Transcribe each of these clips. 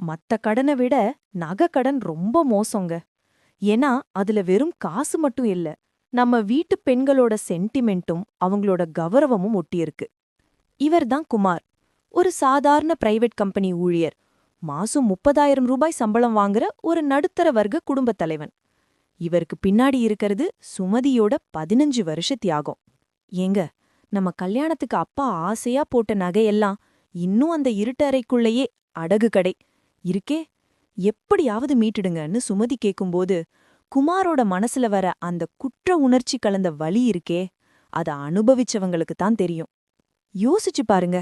மத்த கடனை விட நகைக்கடன் ரொம்ப மோசங்க. ஏன்னா அதுல வெறும் காசு மட்டும் இல்ல, நம்ம வீட்டு பெண்களோட சென்டிமெண்ட்டும் அவங்களோட கௌரவமும் ஒட்டியிருக்கு. இவர்தான் குமார். ஒரு சாதாரண பிரைவேட் கம்பெனி ஊழியர். மாசம் 30,000 ரூபாய் சம்பளம் வாங்குற ஒரு நடுத்தர வர்க்க குடும்பத் தலைவன். இவருக்கு பின்னாடி இருக்கிறது சுமதியோட 15 வருஷ தியாகம். ஏங்க, நம்ம கல்யாணத்துக்கு அப்பா ஆசையா போட்ட நகையெல்லாம் இன்னும் அந்த இருட்டறைக்குள்ளேயே அடகு கடை இருக்கே. எப்படியாவது மீட்டுடுங்கன்னு சுமதி கேக்கும்போது குமாரோட மனசுல வர அந்த குற்ற உணர்ச்சி கலந்த வலி இருக்கே, அத அனுபவிச்சவங்களுக்கு தான் தெரியும். யோசிச்சு பாருங்க,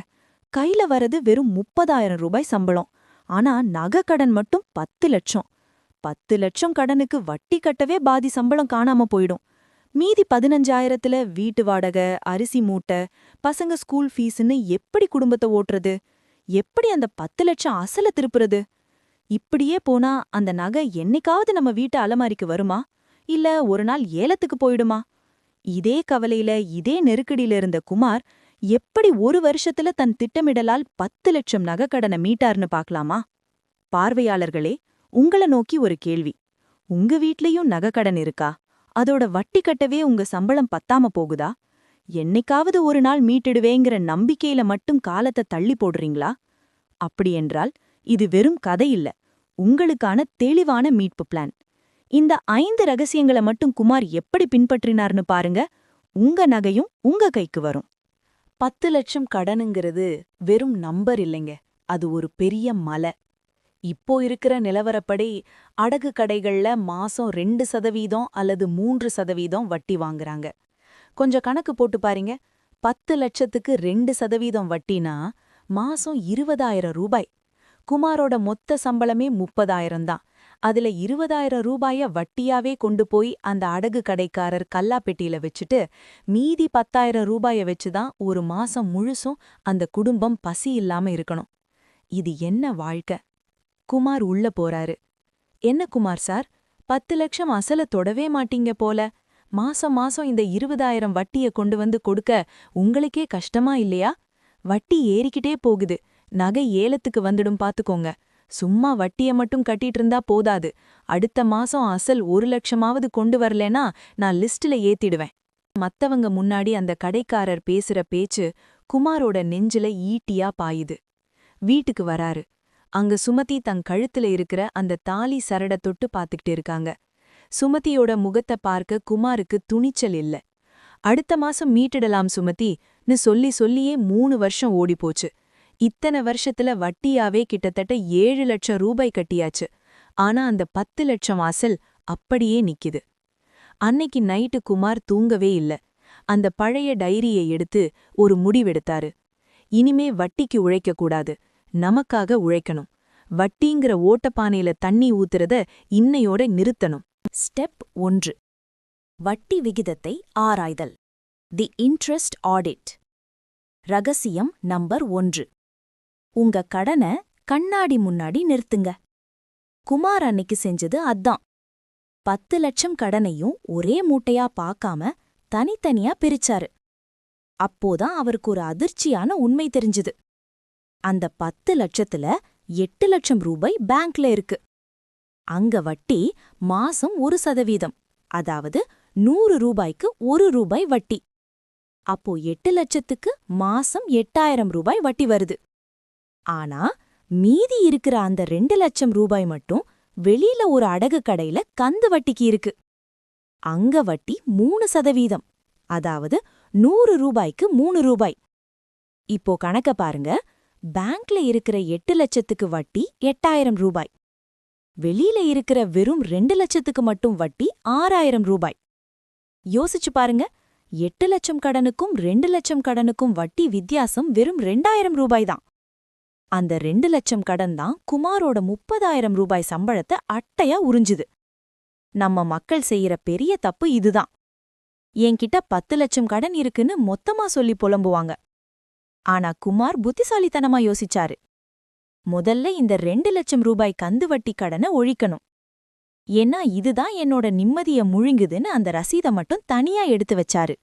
கையில வரது வெறும் 30,000 ரூபாய் சம்பளம். ஆனா நகைக்கடன் மட்டும் 10 லட்சம். 10 லட்சம் கடனுக்கு வட்டி கட்டவே பாதி சம்பளம் காணாம போயிடும். மீதி 15,000த்துல வீட்டு வாடகை, அரிசி மூட்டை, பசங்க ஸ்கூல் ஃபீஸ்னு எப்படி குடும்பத்தை ஓட்டுறது? எப்படி அந்த 10 லட்சம் அசல திருப்புறது? இப்படியே போனா அந்த நகை என்னைக்காவது நம்ம வீட்டு அலமாரிக்கு வருமா? இல்ல ஒரு நாள் ஏலத்துக்கு போயிடுமா? இதே கவலையில, இதே நெருக்கடியில இருந்த குமார் எப்படி ஒரு வருஷத்துல தன் திட்டமிடலால் 10 லட்சம் நகைக்கடனை மீட்டார்னு பார்க்கலாமா? பார்வையாளர்களே, உங்கள நோக்கி ஒரு கேள்வி. உங்க வீட்லயும் நகைக்கடன் இருக்கா? அதோட வட்டி கட்டவே உங்க சம்பளம் பத்தாம போகுதா? என்னைக்காவது ஒரு நாள் மீட்டிடுவேங்கிற நம்பிக்கையில மட்டும் காலத்தை தள்ளி போடுறீங்களா? அப்படியென்றால் இது வெறும் கதை இல்ல, உங்களுக்கான தெளிவான மீட்பு பிளான். இந்த 5 ரகசியங்களை மட்டும் குமார் எப்படி பின்பற்றினார்னு பாருங்க. உங்க நகையும் உங்க கைக்கு வரும். 10 லட்சம் கடனுங்கிறது வெறும் நம்பர் இல்லைங்க, அது ஒரு பெரிய மலை. இப்போ இருக்கிற நிலவரப்படி அடகு கடைகள்ல மாசம் 2% அல்லது 3% வட்டி வாங்குறாங்க. கொஞ்சம் கணக்கு போட்டு பாருங்க. 10 லட்சத்துக்கு 2% வட்டினா மாசம் 20,000 ரூபாய். குமாரோட மொத்த சம்பளமே 30,000 தான். அதுல 20,000 ரூபாய வட்டியாவே கொண்டு போய் அந்த அடகு கடைக்காரர் கல்லாப்பெட்டியில வச்சுட்டு மீதி 10,000 ரூபாய வச்சுதான் ஒரு மாசம் முழுசும் அந்த குடும்பம் பசி இல்லாம இருக்கணும். இது என்ன வாழ்க்கை? குமார் உள்ள போறாரு. என்ன குமார் சார், 10 லட்சம் அசல தொடவே மாட்டீங்க போல. மாசம் மாசம் இந்த 20,000 வட்டிய கொண்டு வந்து கொடுக்க உங்களுக்கே கஷ்டமா இல்லையா? வட்டி ஏறிக்கிட்டே போகுது. நகை ஏலத்துக்கு வந்துடும் பாத்துக்கோங்க. சும்மா வட்டிய மட்டும் கட்டிட்டு இருந்தா போதாது. அடுத்த மாசம் அசல் 1 லட்சமாவது கொண்டு வரலனா நான் லிஸ்ட்ல ஏத்திடுவேன். மத்தவங்க முன்னாடி அந்த கடைக்காரர் பேசுற பேச்சு குமாரோட நெஞ்சில ஈட்டியா பாயுது. வீட்டுக்கு வராரு. அங்க சுமதி தன் கழுத்துல இருக்கிற அந்த தாலி சரட தொட்டு பாத்துக்கிட்டு இருக்காங்க. சுமதியோட முகத்தை பார்க்க குமாருக்கு துணிச்சல் இல்ல. அடுத்த மாசம் மீட்டிடலாம் சுமதின்னு சொல்லி சொல்லியே 3 வருஷம் ஓடிப்போச்சு. இத்தனை வருஷத்துல வட்டியாவே கிட்டத்தட்ட 7 லட்சம் ரூபாய் கட்டியாச்சு. ஆனா அந்த 10 லட்சம் அசல் அப்படியே நிக்குது. அன்னைக்கு நைட்டு குமார் தூங்கவே இல்ல. அந்த பழைய டைரியை எடுத்து ஒரு முடிவெடுத்தாரு. இனிமே வட்டிக்கு உழைக்க கூடாது, நமக்காக உழைக்கணும். வட்டிங்கிற ஓட்டப்பானையில தண்ணி ஊத்துறத இன்னையோட நிறுத்தணும். ஸ்டெப் 1. வட்டி விகிதத்தை ஆராய்தல். The interest audit. ரகசியம் நம்பர் 1. உங்க கடனை கண்ணாடி முன்னாடி நிறுத்துங்க. குமார் அன்னைக்கு செஞ்சது அதான். 10 லட்சம் கடனையும் ஒரே மூட்டையா பார்க்காம தனித்தனியா பிரிச்சாரு. அப்போதான் அவருக்கு ஒரு அதிர்ச்சியான உண்மை தெரிஞ்சுது. அந்த 10 லட்சத்துல 8 லட்சம் ரூபாய் பேங்க்ல இருக்கு. அங்க வட்டி மாசம் 1%, அதாவது 100 ரூபாய்க்கு 1 ரூபாய் வட்டி. அப்போ 8 லட்சத்துக்கு மாசம் 8,000 ரூபாய் வட்டி வருது. ஆனா மீதி இருக்கிற அந்த 2 லட்சம் ரூபாய் மட்டும் வெளியில ஒரு அடகு கடையில கந்து வட்டிக்கு இருக்கு. அங்க வட்டி 3%, அதாவது 100 ரூபாய்க்கு 3 ரூபாய். இப்போ கணக்க பாருங்க. பேங்க்ல இருக்கிற 8 லட்சத்துக்கு வட்டி 8,000 ரூபாய். வெளியில இருக்கிற வெறும் 2 லட்சத்துக்கு மட்டும் வட்டி 6,000 ரூபாய். யோசிச்சு பாருங்க, 8 லட்சம் கடனுக்கும் 2 லட்சம் கடனுக்கும் வட்டி வித்தியாசம் வெறும் 2,000 ரூபாய் தான். அந்த 2 லட்சம் கடன் தான் குமாரோட 30,000 ரூபாய் சம்பளத்தை அட்டையா உறிஞ்சுது. நம்ம மக்கள் செய்யற பெரிய தப்பு இதுதான். என்கிட்ட 10 லட்சம் கடன் இருக்குன்னு மொத்தமா சொல்லி புலம்புவாங்க. ஆனா குமார் புத்திசாலித்தனமா யோசிச்சாரு. முதல்ல இந்த 2 லட்சம் ரூபாய் கந்து வட்டி கடனை ஒழிக்கணும். ஏன்னா இதுதான் என்னோட நிம்மதிய முழுங்குதுன்னு அந்த ரசீதை மட்டும் தனியா எடுத்து வச்சாரு.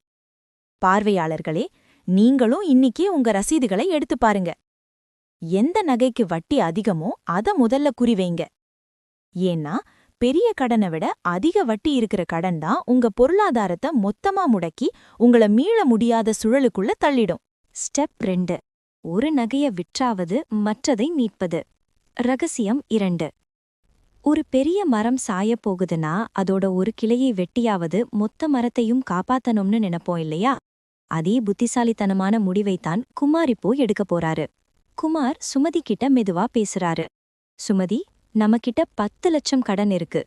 பார்வையாளர்களே, நீங்களும் இன்னிக்கே உங்க ரசீதுகளை எடுத்து பாருங்க. எந்த நகைக்கு வட்டி அதிகமோ அத முதல்ல குறிவைங்க. ஏன்னா பெரிய கடனை விட அதிக வட்டி இருக்கிற கடன் தான் உங்க பொருளாதாரத்தை மொத்தமா முடக்கி உங்கள மீள முடியாத சுழலுக்குள்ள தள்ளிடும். ஸ்டெப் 2. ஒரு நகைய விற்றாவது மற்றதை மீட்பது. ரகசியம் 2. ஒரு பெரிய மரம் சாயப் போகுதுன்னா அதோட ஒரு கிளையை வெட்டியாவது மொத்த மரத்தையும் காப்பாத்தணும்னு நினைப்போம் இல்லையா? அதே புத்திசாலித்தனமான முடிவைத்தான் குமார் இப்போ எடுக்க போறாரு. குமார் சுமதி கிட்ட மெதுவா பேசுறாரு. சுமதி, நம்மகிட்ட 10 லட்சம் கடன் இருக்கு.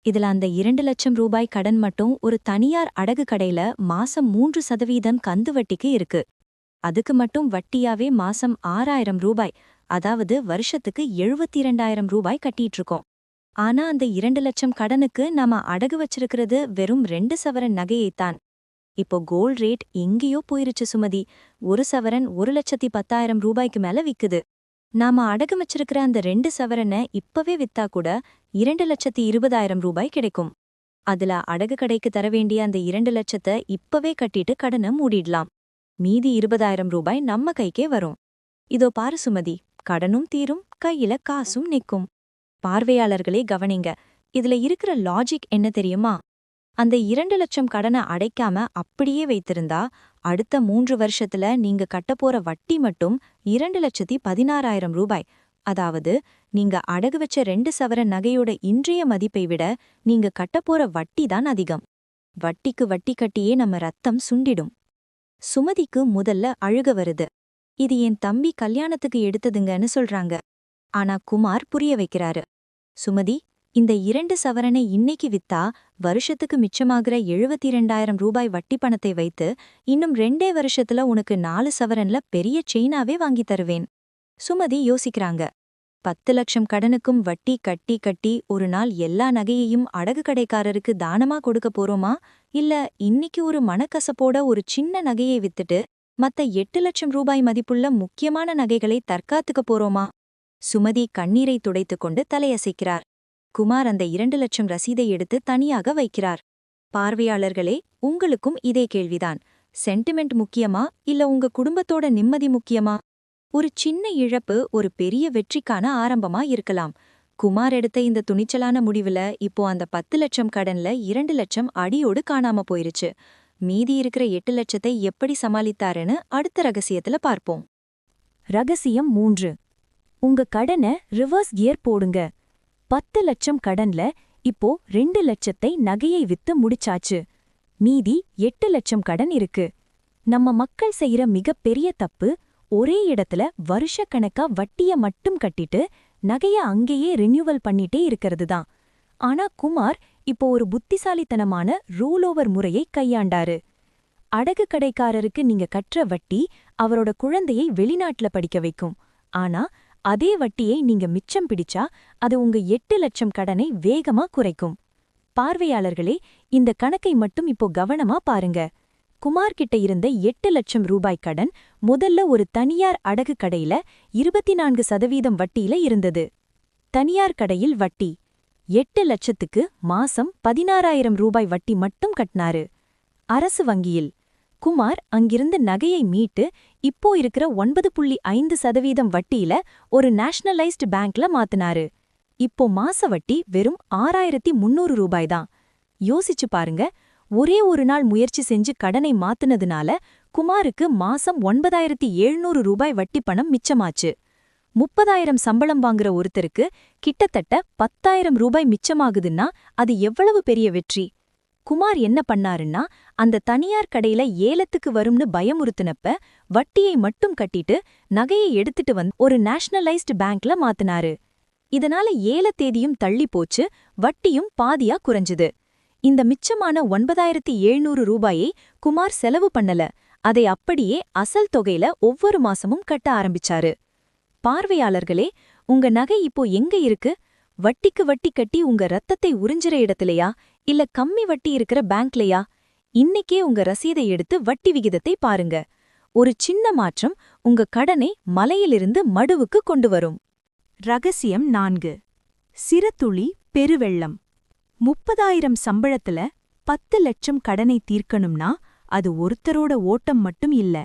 இதுல அந்த 2 லட்சம் ரூபாய் கடன் மட்டும் ஒரு தனியார் அடகு கடையில மாசம் 3% கந்து வட்டிக்கு இருக்கு. அதுக்கு மட்டும் வட்டியாவே மாசம் 6000 ரூபாய், அதாவது வருஷத்துக்கு 72,000 ரூபாய் கட்டிட்டு இருக்கோம். ஆனா அந்த 2 லட்சம் கடனுக்கு நாம அடகு வச்சிருக்கிறது வெறும் 2 சவரன் நகையைத்தான். இப்போ கோல்ட் ரேட் எங்கேயோ போயிருச்சு சுமதி. 1 சவரன் 1,10,000 ரூபாய்க்கு மேல விக்குது. நாம அடகு வச்சிருக்கிற அந்த 2 சவரனை இப்பவே வித்தா கூட 2,20,000 ரூபாய் கிடைக்கும். அதுல அடகு கடைக்கு தர வேண்டிய அந்த 2 லட்சத்தை இப்பவே கட்டிட்டு கடனை மூடிடலாம். மீதி 20,000 ரூபாய் நம்ம கைக்கே வரும். இதோ பாரு சுமதி, கடனும் தீரும், கையில காசும் நிக்கும். பார்வையாளர்களே கவனிங்க, இதுல இருக்கிற லாஜிக் என்ன தெரியுமா? அந்த 2 லட்சம் கடனை அடைக்காம அப்படியே வைத்திருந்தா அடுத்த 3 வருஷத்துல நீங்க கட்டப்போற வட்டி மட்டும் 2,16,000 ரூபாய். அதாவது நீங்க அடகு வச்ச 2 சவரன் நகையோட இன்றைய மதிப்பை விட நீங்க கட்டப்போற வட்டி தான் அதிகம். வட்டிக்கு வட்டி கட்டியே நம்ம ரத்தம் சுண்டிடும். சுமதிக்கு முதல்ல அழுக வருது. இது என் தம்பி கல்யாணத்துக்கு எடுத்ததுங்கன்னு சொல்றாங்க. ஆனா குமார் புரிய வைக்கிறாரு. சுமதி, இந்த 2 சவரனை இன்னைக்கு வித்தா வருஷத்துக்கு மிச்சமாகிற 72,000 ரூபாய் வட்டி பணத்தை வைத்து இன்னும் 2 வருஷத்துல உனக்கு 4 சவரன்ல பெரிய செயினாவே வாங்கி தருவேன். சுமதி யோசிக்கிறாங்க. 10 லட்சம் கடனுக்கும் வட்டி கட்டி கட்டி ஒரு நாள் எல்லா நகையையும் அடகு கடைக்காரருக்கு தானமா கொடுக்க போறோமா, இல்ல இன்னைக்கு ஒரு மனக்கசப்போட ஒரு சின்ன நகையை வித்துட்டு மத்த 8 லட்சம் ரூபாய் மதிப்புள்ள முக்கியமான நகைகளை தற்காத்துக்க போறோமா? சுமதி கண்ணீரை துடைத்துக் கொண்டு தலையசைக்கிறார். குமார் அந்த 2 லட்சம் ரசீதை எடுத்து தனியாக வைக்கிறார். பார்வையாளர்களே, உங்களுக்கும் இதே கேள்விதான். சென்டிமெண்ட் முக்கியமா இல்ல உங்க குடும்பத்தோட நிம்மதி முக்கியமா? ஒரு சின்ன இழப்பு ஒரு பெரிய வெற்றிக்கான ஆரம்பமா இருக்கலாம். குமார் எடுத்த இந்த துணிச்சலான முடிவுல இப்போ அந்த 10 லட்சம் கடன்ல 2 லட்சம் அடியோடு காணாம போயிருச்சு. மீதி இருக்கிற 8 லட்சத்தை எப்படி சமாளித்தாருன்னு அடுத்த ரகசியத்துல பார்ப்போம். ரகசியம் 3. உங்க கடனை ரிவர்ஸ் கியர் போடுங்க. 10 லட்சம் கடன்ல இப்போ 2 லட்சத்தை நகையை வித்து முடிச்சாச்சு. மீதி 8 லட்சம் கடன் இருக்கு. நம்ம மக்கள் செய்யற மிகப்பெரிய தப்பு ஒரே இடத்துல வருஷக்கணக்கா வட்டிய மட்டும் கட்டிட்டு நகைய அங்கேயே ரினியூவல் பண்ணிட்டே இருக்கிறதுதான். ஆனா குமார் இப்போ ஒரு புத்திசாலித்தனமான ரூல் ஓவர் முறையை கையாண்டாரு. அடகு கடைக்காரருக்கு நீங்க கற்ற வட்டி அவரோட குழந்தையை வெளிநாட்டுல படிக்க வைக்கும். ஆனா அதே வட்டியை நீங்க மிச்சம் பிடிச்சா அது உங்க 8 லட்சம் கடனை வேகமா குறைக்கும். பார்வையாளர்களே, இந்த கணக்கை மட்டும் இப்போ கவனமா பாருங்க. குமார் கிட்ட இருந்த 8 லட்சம் ரூபாய் கடன் முதல்ல ஒரு தனியார் அடகு கடையில 24% வட்டியில இருந்தது. தனியார் கடையில் வட்டி 8 லட்சத்துக்கு மாசம் 16,000 ரூபாய் வட்டி மட்டும் கட்டினாரு. அரசு வங்கியில் குமார் அங்கிருந்து நகையை மீட்டு இப்போ இருக்கிற 9.5% வட்டியில ஒரு நேஷனலைஸ்டு பேங்க்ல மாத்தினாரு. இப்போ மாச வட்டி வெறும் 6,300 ரூபாய் தான். யோசிச்சு பாருங்க, ஒரே ஒரு நாள் முயற்சி செஞ்சு கடனை மாத்துனதுனால குமாருக்கு மாசம் 9,700 ரூபாய் வட்டி பணம் மிச்சமாச்சு. 30,000 சம்பளம் வாங்குற ஒருத்தருக்கு கிட்டத்தட்ட 10,000 ரூபாய் மிச்சமாகுதுன்னா அது எவ்வளவு பெரிய வெற்றி! குமார் என்ன பண்ணாருன்னா, அந்த தனியார் கடையில ஏலத்துக்கு வரும்னு பயமுறுத்தினப்ப வட்டியை மட்டும் கட்டிட்டு நகையை எடுத்துட்டு வந்து ஒரு நேஷனலைஸ்டு பேங்க்ல மாத்தினாரு. இதனால ஏல தேதியும் தள்ளி போச்சு, வட்டியும் பாதியா குறைஞ்சுது. இந்த மிச்சமான 9,700 ரூபாயை குமார் செலவு பண்ணல, அதை அப்படியே அசல் தொகையில ஒவ்வொரு மாசமும் கட்ட ஆரம்பிச்சாரு. பார்வையாளர்களே, உங்க நகை இப்போ எங்க இருக்கு? வட்டிக்கு வட்டி கட்டி உங்க ரத்தத்தை உறிஞ்சிற இடத்துலயா, இல்ல கம்மி வட்டி இருக்கிற பேங்க்லயா? இன்னைக்கே உங்க ரசீதை எடுத்து வட்டி விகிதத்தை பாருங்க. ஒரு சின்ன மாற்றம் உங்க கடனை மலையிலிருந்து மடுவுக்கு கொண்டு வரும். ரகசியம் 4. சிறுதுளி பெருவெள்ளம். 30,000 சம்பளத்துல 10 லட்சம் கடனை தீர்க்கணும்னா அது ஒருத்தரோட ஓட்டம் மட்டும் இல்ல,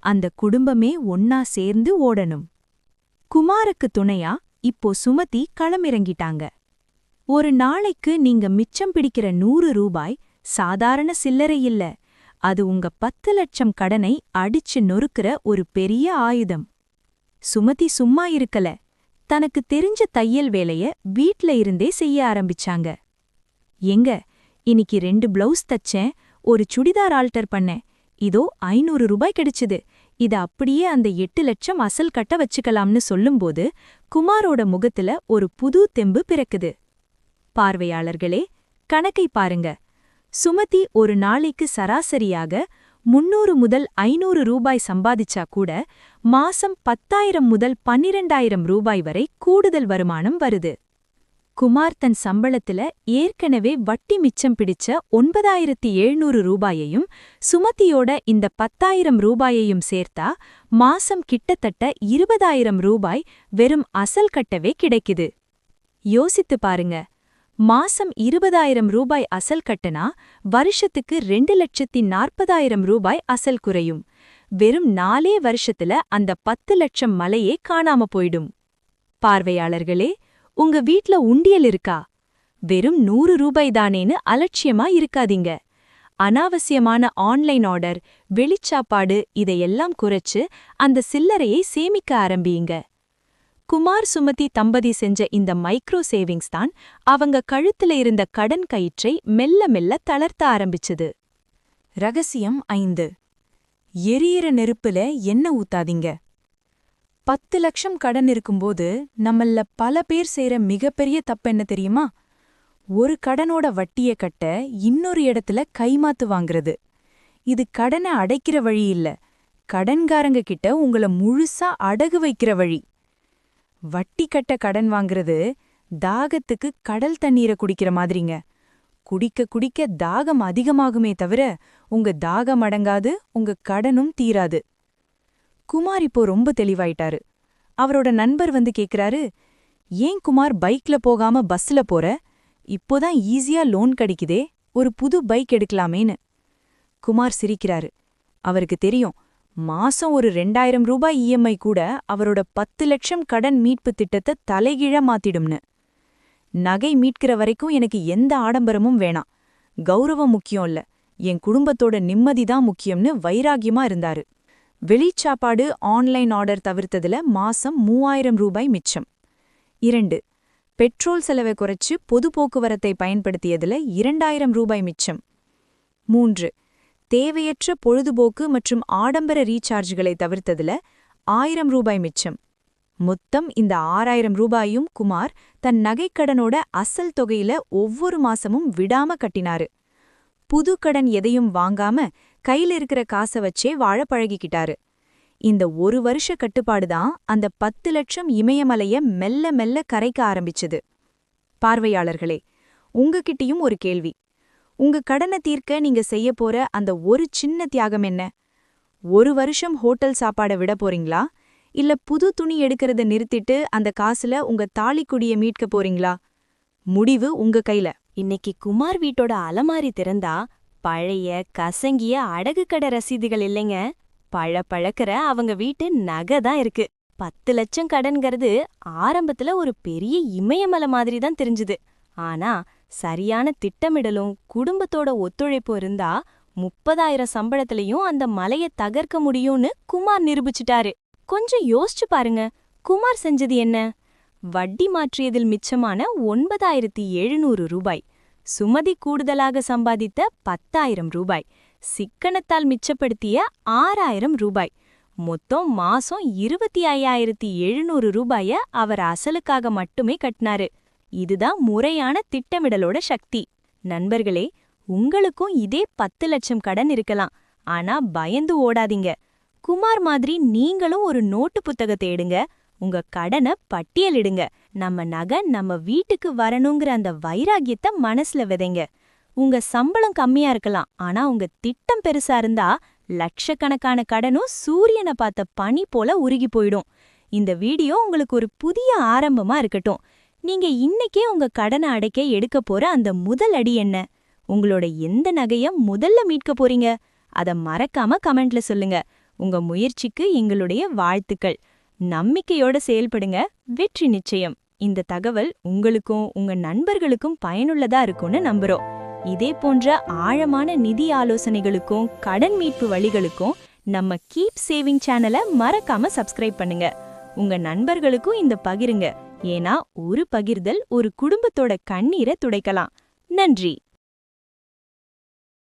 அந்த குடும்பமே ஒன்னா சேர்ந்து ஓடணும். குமாருக்கு துணையா இப்போ சுமதி களமிறங்கிட்டாங்க. ஒரு நாளைக்கு நீங்க மிச்சம் பிடிக்கிற 100 ரூபாய் சாதாரண சில்லறை இல்ல, அது உங்க 10 லட்சம் கடனை அடிச்சு நொறுக்குற ஒரு பெரிய ஆயுதம். சுமதி சும்மா இருக்கல, தனக்கு தெரிஞ்ச தையல் வேலைய வீட்ல இருந்தே செய்ய ஆரம்பிச்சாங்க. எங்க இன்னைக்கு 2 பிளவுஸ் தச்சேன், ஒரு சுடிதார் ஆல்டர் பண்ணேன், இதோ 500 ரூபாய் கிடைச்சுது, இத அப்படியே அந்த 8 லட்சம் அசல் கட்ட வச்சுக்கலாம்னு சொல்லும்போது குமாரோட முகத்துல ஒரு புது தெம்பு பிறக்குது. பார்வையாளர்களே, கணக்கை பாருங்க. சுமதி ஒரு நாளைக்கு சராசரியாக 300 முதல் 500 ரூபாய் சம்பாதிச்சா கூட மாசம் 10,000 முதல் 12,000 ரூபாய் வரை கூடுதல் வருமானம் வருது. குமார் தன் சம்பளத்துல ஏற்கனவே வட்டி மிச்சம் பிடிச்ச 9,700 ரூபாயையும் சுமதியோட இந்த 10,000 ரூபாயையும் சேர்த்தா மாசம் கிட்டத்தட்ட 20,000 ரூபாய் வெறும் அசல் கட்டவே கிடைக்குது. யோசித்து பாருங்க, மாசம் 20,000 ரூபாய் அசல் கட்டுனா வருஷத்துக்கு 2,40,000 ரூபாய் அசல் குறையும். வெறும் 4 வருஷத்துல அந்த 10 லட்சம் மலையே காணாம போயிடும். பார்வையாளர்களே, உங்க வீட்ல உண்டியல் இருக்கா? வெறும் 100 ரூபாய் தானேன்னு அலட்சியமா இருக்காதீங்க. அனாவசியமான ஆன்லைன் ஆர்டர், வெளிச்சாப்பாடு இதையெல்லாம் குறைச்சு அந்த சில்லறையை சேமிக்க ஆரம்பியுங்க. குமார் சுமதி தம்பதி செஞ்ச இந்த மைக்ரோ சேவிங்ஸ் தான் அவங்க கழுத்துல இருந்த கடன் கயிற்றை மெல்ல மெல்ல தளர்த்த ஆரம்பிச்சது. ரகசியம் 5. எரியிற நெருப்புல எண்ணெய் ஊத்தாதீங்க. 10 லட்சம் கடன் இருக்கும்போது நம்மள பல பேர் செய்ற மிகப்பெரிய தப்பென்ன தெரியுமா? ஒரு கடனோட வட்டிய கட்ட இன்னொரு இடத்துல கைமாத்து வாங்குறது. இது கடனை அடைக்கிற வழி இல்ல, கடன்காரங்க கிட்ட உங்கள முழுசா அடகு வைக்கிற வழி. வட்டி கட்ட கடன் வாங்குறது தாகத்துக்கு கடல் தண்ணீரை குடிக்கிற மாதிரிங்க. குடிக்க குடிக்க தாகம் அதிகமாகுமே தவிர உங்க தாகம் அடங்காது, உங்க கடனும் தீராது. குமார் இப்போ ரொம்ப தெளிவாயிட்டாரு. அவரோட நண்பர் வந்து கேக்குறாரு, ஏன் குமார் பைக்ல போகாம பஸ்ல போற? இப்போதான் ஈஸியா லோன் கிடைக்குதே, ஒரு புது பைக் எடுக்கலாமேன்னு. குமார் சிரிக்கிறாரு. அவருக்கு தெரியும், மாசம் ஒரு 2,000 ரூபாய் இஎம்ஐ கூட அவரோட 10 லட்சம் கடன் மீட்பு திட்டத்தை தலைகீழ மாத்திடும்னு. நகை மீட்கிற வரைக்கும் எனக்கு எந்த ஆடம்பரமும் வேணாம், கௌரவம் முக்கியம் இல்ல, என் குடும்பத்தோட நிம்மதிதான் முக்கியம்னு வைராகியமா இருந்தாரு. வெளிச்சாப்பாடு ஆன்லைன் ஆர்டர் தவிர்த்ததுல மாசம் 3,000 ரூபாய் மிச்சம். 2. பெட்ரோல் செலவை குறைச்சு பொது போக்குவரத்தை பயன்படுத்தியதுல 2,000 ரூபாய் மிச்சம். 3. தேவையற்ற பொழுதுபோக்கு மற்றும் ஆடம்பர ரீசார்ஜ்களை தவிர்த்ததுல 1,000 ரூபாய் மிச்சம். மொத்தம் இந்த 6,000 ரூபாயும் குமார் தன் நகைக்கடனோட அசல் தொகையில ஒவ்வொரு மாசமும் விடாம கட்டினாரு. புது கடன் எதையும் வாங்காம கையில இருக்கிற காசை வச்சே வாழ பழகிக்கிட்டாரு. இந்த 1 வருஷ கட்டுப்பாடுதான் அந்த 10 லட்சம் இமயமலைய மெல்ல மெல்ல கரைக்க ஆரம்பிச்சது. பார்வையாளர்களே, உங்ககிட்டயும் ஒரு கேள்வி. உங்க கடனை தீர்க்க நீங்க செய்ய போற அந்த ஒரு சின்ன தியாகம் என்ன? 1 வருஷம் ஹோட்டல் சாப்பாட விட போறீங்களா? இல்ல புது துணி எடுக்கிறத நிறுத்திட்டு அந்த காசுல உங்க தாலிக்குடிய மீட்க போறீங்களா? முடிவு உங்க கையில. இன்னைக்கு குமார் வீட்டோட அலமாரி திறந்தா பழைய கசங்கிய அடகுக்கடை ரசீதுகள் இல்லைங்க, பழக்கிற அவங்க வீட்டு நகை தான் இருக்கு. 10 லட்சம் கடன்கிறது ஆரம்பத்துல ஒரு பெரிய இமயமலை மாதிரி தான் தெரிஞ்சுது. ஆனா சரியான திட்டமிடலும் குடும்பத்தோட ஒத்துழைப்பும் இருந்தா 30,000 சம்பளத்திலையும் அந்த மலையை தகர்க்க முடியும்னு குமார் நிரூபிச்சிட்டாரு. கொஞ்சம் யோசிச்சு பாருங்க, குமார் செஞ்சது என்ன? வட்டி மாற்றியதில் மிச்சமான 9,700 ரூபாய், சுமதி கூடுதலாக சம்பாதித்த 10,000 ரூபாய், சிக்கனத்தால் மிச்சப்படுத்திய 6,000 ரூபாய், மொத்தம் மாசம் 25,700 ரூபாய அவர் அசலுக்காக மட்டுமே கட்டினாரு. இதுதான் முறையான திட்டமிடலோட சக்தி. நண்பர்களே, உங்களுக்கும் இதே 10 லட்சம் கடன் இருக்கலாம். ஆனா பயந்து ஓடாதீங்க. குமார் மாதிரி நீங்களும் ஒரு நோட்டு புத்தகத்தை எடுங்க, உங்க கடனை பட்டியலிடுங்க. நம்ம நகை நம்ம வீட்டுக்கு வரணுங்கிற அந்த வைராகியத்தை மனசுல விதைங்க. உங்க சம்பளம் கம்மியா இருக்கலாம், ஆனா உங்க திட்டம் பெருசா இருந்தா லட்சக்கணக்கான கடனும் சூரியனை பார்த்த பனி போல உருகி போயிடும். இந்த வீடியோ உங்களுக்கு ஒரு புதிய ஆரம்பமா இருக்கட்டும். நீங்க இன்னைக்கே உங்க கடனை அடைக்க எடுக்க போற அந்த முதல் அடி என்ன? உங்களோட எந்த நகைய முதல்ல மீட்க போறீங்க? அத மறக்காம கமெண்ட்ல சொல்லுங்க. உங்க முயற்சிக்கு எங்களுடைய வாழ்த்துக்கள். நம்பிக்கையோட செயல்படுங்க, வெற்றி நிச்சயம். இந்த தகவல் உங்களுக்கும் உங்க நண்பர்களுக்கும் பயனுள்ளதா இருக்கும்னு நம்புறோம். இதே போன்ற ஆழமான நிதி ஆலோசனைகளுக்கும் கடன் மீட்பு வழிகளுக்கும் நம்ம கீப் சேவிங் சேனலை மறக்காம சப்ஸ்கிரைப் பண்ணுங்க. உங்க நண்பர்களுக்கும் இந்த பகிருங்க. ஏன்னா ஒரு பகிர்தல் ஒரு குடும்பத்தோட கண்ணீரை துடைக்கலாம். நன்றி.